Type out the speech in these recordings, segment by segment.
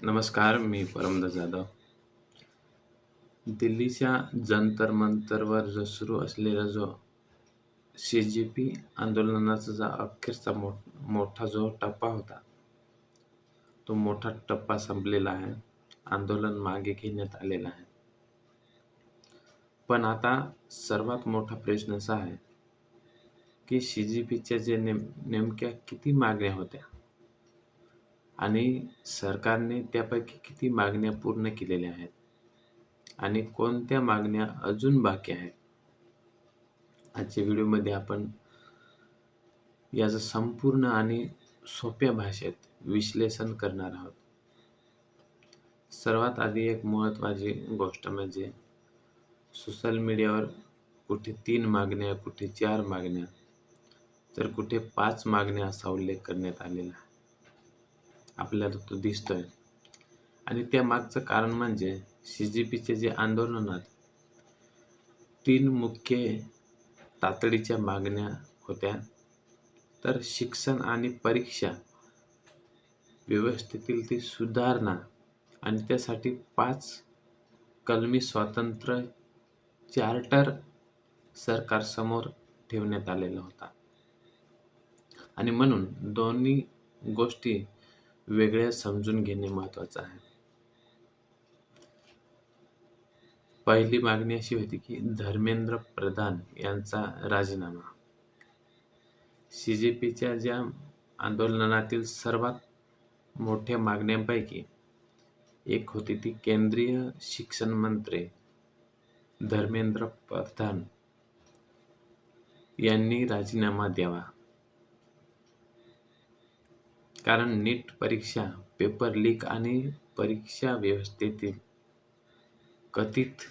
नमस्कार, मी परमदास जाधव. दिल्लीच्या जंतर मंतरवर सुरू असलेला जो सी-जे-पी आंदोलनाचा अखेरचा मोठा जो टप्पा होता, तो मोठा टप्पा संपलेला आहे. आंदोलन मागे घेण्यात आलेलं आहे. पण आता सर्वात मोठा प्रश्न असा आहे, की सी-जे-पीच्या नेमक्या किती मागण्या होत्या आणि सरकारने त्यापैकी किती मागण्या पूर्ण केलेल्या आहेत आणि कोणत्या मागण्या अजून बाकी आहेत. आजच्या व्हिडिओमध्ये आपण याचं संपूर्ण आणि सोप्या भाषेत विश्लेषण करणार आहोत. सर्वात आधी एक महत्त्वाची गोष्ट म्हणजे सोशल मीडियावर कुठे 3 मागण्या, कुठे 4 मागण्या, तर कुठे 5 मागण्या असा उल्लेख करण्यात आलेला आहे. आपल्याला तो दिसतोय आणि त्या मागचं कारण म्हणजे सी-जे-पीचे जे आंदोलनात 3 मुख्य तातडीच्या मागण्या होत्या. तर शिक्षण आणि परीक्षा व्यवस्थेतील ती सुधारणा आणि त्यासाठी 5 कलमी स्वातंत्र्य चार्टर सरकारसमोर ठेवण्यात आलेला होता. आणि म्हणून दोन्ही गोष्टी वेगळ्या समजून घेणे महत्त्वाचं आहे. पहिली मागणी अशी होती की धर्मेंद्र प्रधान यांचा राजीनामा. सी-जे-पीच्या ज्या आंदोलनातील सर्वात मोठ्या मागण्यांपैकी एक होती ती केंद्रीय शिक्षण मंत्री धर्मेंद्र प्रधान यांनी राजीनामा द्यावा. कारण नीट परीक्षा, पेपर लीक आणि परीक्षा व्यवस्थेतील कथित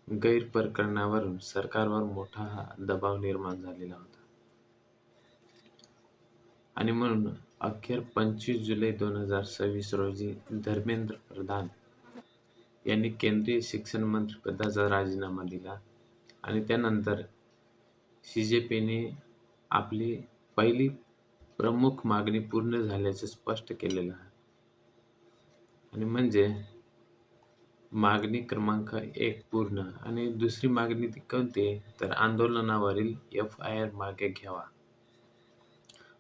गैरप्रकरणावरून सरकारवर मोठा दबाव निर्माण झालेला होता. आणि म्हणून अखेर 25 जुलै 2026 रोजी धर्मेंद्र प्रधान यांनी केंद्रीय शिक्षण मंत्री पदाचा राजीनामा दिला आणि त्यानंतर सी-जे-पीने आपली पहिली प्रमुख मागणी पूर्ण झाल्याचे स्पष्ट केलेलं आहे. आणि म्हणजे मागणी क्रमांक 1 पूर्ण आणि दुसरी मागणी ती कोणती तर आंदोलनावरील एफ-आय-आर मागे घ्यावा.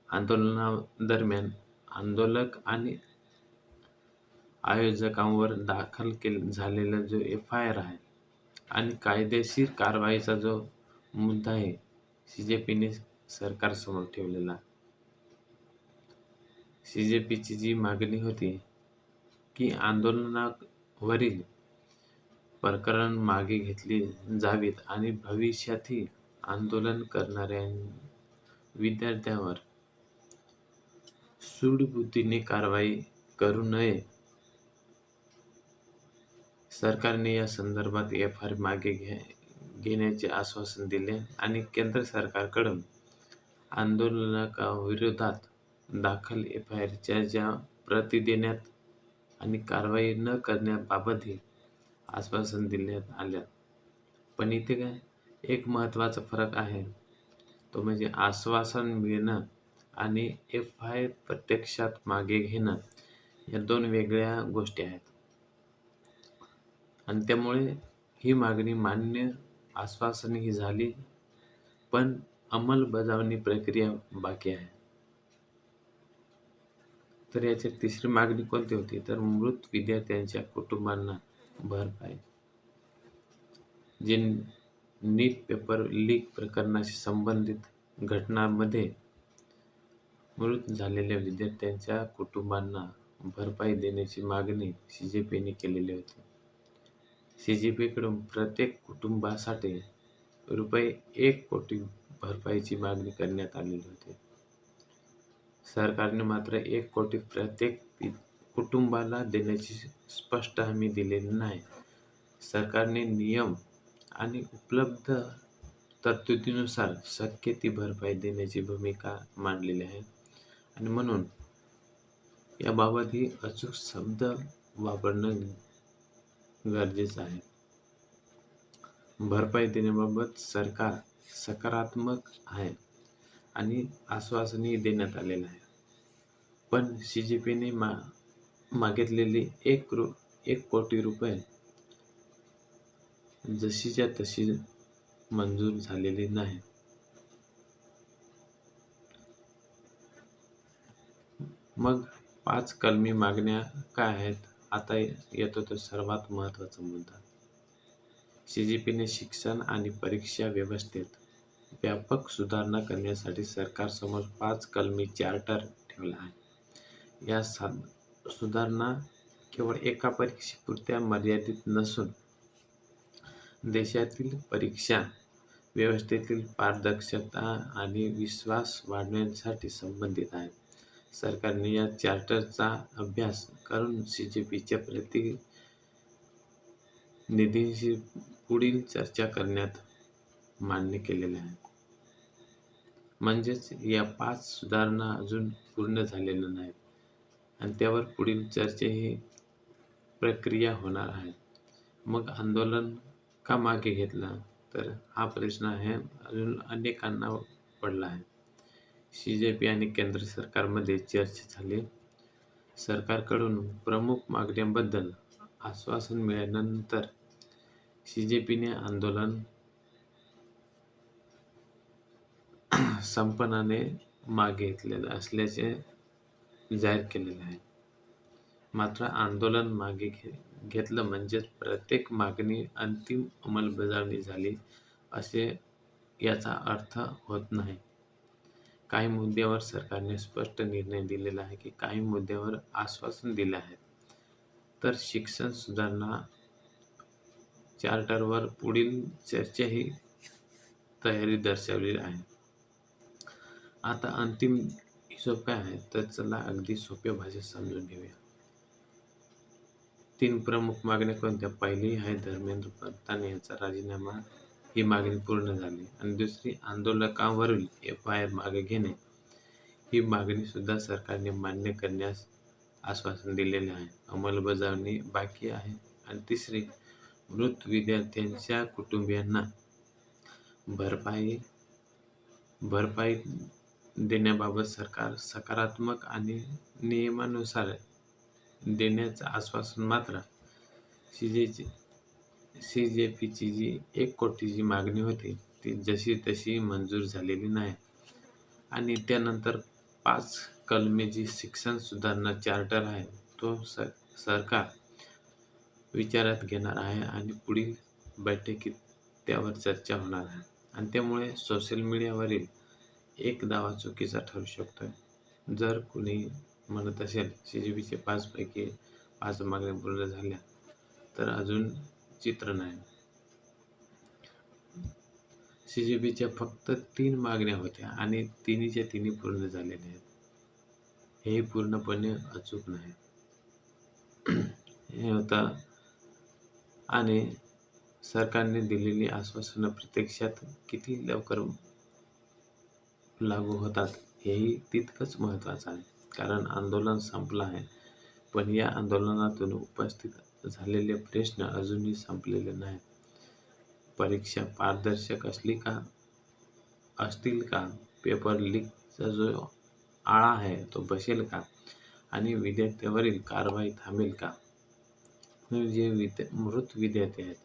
आंदोलनादरम्यान आंदोलक आणि आयोजकांवर दाखल झालेला जो एफ-आय-आर आहे आणि कायदेशीर कारवाईचा जो मुद्दा आहे, सी-जे-पीने सरकारसमोर ठेवलेला. सी-जे-पीची जी मागणी होती की आंदोलनावरील प्रकरण मागे घेतली जावीत आणि भविष्यातही आंदोलन करणाऱ्या विद्यार्थ्यांवर सूडबुद्धीने कारवाई करू नये. सरकारने या संदर्भात एफ-आय-आर मागे घेण्याचे आश्वासन दिले आणि केंद्र सरकारकडून आंदोलकांविरोधात दाखल एफ-आय-आरच्या ज्या प्रती देण्यात आणि कारवाई न करण्याबाबतही आश्वासन देण्यात आलं. पण इथे काय एक महत्त्वाचा फरक आहे, तो म्हणजे आश्वासन मिळणं आणि एफ-आय-आर प्रत्यक्षात मागे घेणं या 2 वेगळ्या गोष्टी आहेत. आणि त्यामुळे ही मागणी मान्य, आश्वासनही झाली, पण अंमलबजावणी प्रक्रिया बाकी आहे. तर याची तिसरी मागणी कोणती होती तर मृत विद्यार्थ्यांच्या कुटुंबांना भरपाई. जे नीट पेपर लीक प्रकरणाशी संबंधित घटनांमध्ये मृत झालेल्या विद्यार्थ्यांच्या कुटुंबांना भरपाई देण्याची मागणी सी-जे-पीने केलेली होती. सी-जे-पीकडून प्रत्येक कुटुंबासाठी रुपये 1 कोटी भरपाईची मागणी करण्यात आलेली होती. सरकारने मात्र 1 कोटी प्रत्येक कुटुंबाला देण्याची स्पष्ट हमी दिलेली नाही. सरकारने नियम आणि उपलब्ध तरतुदीनुसार शक्य ती भरपाई देण्याची भूमिका मांडलेली आहे. आणि म्हणून याबाबतही अचूक शब्द वापरणं गरजेचं आहे. भरपाई देण्याबाबत सरकार सकारात्मक आहे आणि आश्वासनही देण्यात आलेलं आहे. पण सी-जे-पीने मागितलेली 1 कोटी रुपये जशीच्या तशी मंजूर झालेली नाही. मग 5 कलमी मागण्या काय आहेत? आता येतो तो सर्वात महत्त्वाचा मुद्दा. CGPने शिक्षण आणि परीक्षा व्यवस्थेत व्यापक सुधारणा करण्यासाठी सरकारसमोर 5 कलमी चार्टर ठेवला आहे. या सुधारणा केवळ एका परीक्षेपुरत्या मर्यादित नसून देशातील परीक्षा व्यवस्थेतील पारदर्शकता आणि विश्वास वाढवण्यासाठी संबंधित आहेत. सरकारने या चार्टरचा अभ्यास करून CGPच्या प्रतिनिधींशी पुढील चर्चा करण्यात मान्य केलेले आहे. म्हणजेच या 5 सुधारणा अजून पूर्ण झालेल्या नाहीत आणि त्यावर पुढील चर्चेची प्रक्रिया होणार आहे. मग आंदोलन का मागे घेतलं? तर हा प्रश्न अजून अनेकांना पडला आहे. CGP आणि केंद्र सरकारमध्ये चर्चा झाली. सरकारकडून प्रमुख मागण्यांबद्दल आश्वासन मिळाल्यानंतर CGPने आंदोलन संपण्याने मागे घेतलेलं असल्याचे जाहीर केलेले आहे. मात्र आंदोलन मागे घेतलं म्हणजेच प्रत्येक मागणी अंतिम अंमलबजावणी झाली असे याचा अर्थ होत नाही. काही मुद्द्यावर सरकारने स्पष्ट निर्णय दिलेला आहे की काही मुद्द्यावर आश्वासन दिले आहे. तर शिक्षण सुधारणा चार्टरवर पुढील चर्चेची तयारी दर्शवलेली आहे. आता अंतिम हिशोब काय आहे? तर चला अगदी सोप्या भाषेत समजून घेऊया. 3 प्रमुख मागण्या कोणत्या? पहिली आहे धर्मेंद्र प्रधान यांचा राजीनामा. ही मागणी पूर्ण झाली. आणि दुसरी आंदोलकांवरील FIR मागे घेणे. ही मागणी सुद्धा सरकारने मान्य करण्यास आश्वासन दिलेले आहे. अंमलबजावणी बाकी आहे. आणि तिसरी मृत विद्यार्थ्यांच्या कुटुंबियांना भरपाई देण्याबाबत सरकार सकारात्मक आणि नियमानुसार देण्याचं आश्वासन. मात्र CGPची जी 1 कोटीची मागणी होती ती जशी तशी मंजूर झालेली नाही. आणि त्यानंतर 5 कलमी जी शिक्षण सुधारणा चार्टर आहे तो सरकार विचारात घेणार आहे आणि पुढील बैठकीत त्यावर चर्चा होणार आहे. आणि त्यामुळे सोशल मीडियावरील एक दावा चुकीचा ठरू शकतोय. जर कुणी म्हणत असेल CGPचे 5 पैकी 5 मागण्या पूर्ण झाल्या तर अजून चित्र नाही. CGPच्या फक्त 3 मागण्या होत्या आणि तिन्हीच्या तिन्ही पूर्ण झालेल्या आहेत. हे पूर्णपणे अचूक नाही. हे होतं आणि सरकारने दिलेली आश्वासनं प्रत्यक्षात किती लवकर लागू होतात हेही तितकंच महत्त्वाचं आहे. कारण आंदोलन संपलं आहे, पण या आंदोलनातून उपस्थित झालेले प्रश्न अजूनही संपलेले नाहीत. परीक्षा पारदर्शक असतील का? पेपर लीकचा जो आळा आहे तो बसेल का? आणि विद्यार्थ्यांवरील कारवाई थांबेल का? जे मृत विद्यार्थी आहेत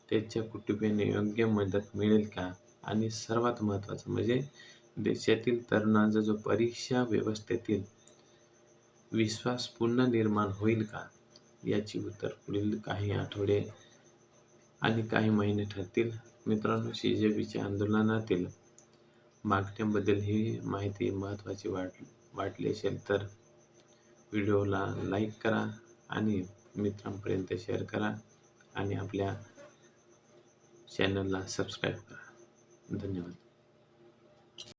त्यांच्या कुटुंबियांना योग्य मदत मिळेल का? आणि सर्वात महत्त्वाचं म्हणजे देशातील तरुणांचा जो परीक्षा व्यवस्थेतील विश्वास पुन्हा निर्माण होईल का? याची उत्तर पुढील काही आठवडे आणि काही महिने ठरतील. मित्रांनो, CGPच्या आंदोलनातील मागण्यांबद्दल ही माहिती महत्त्वाची वाटली असेल तर व्हिडिओला लाईक करा आणि मित्रांपर्यंत शेअर करा आणि आपल्या चॅनलला सबस्क्राईब करा. धन्यवाद.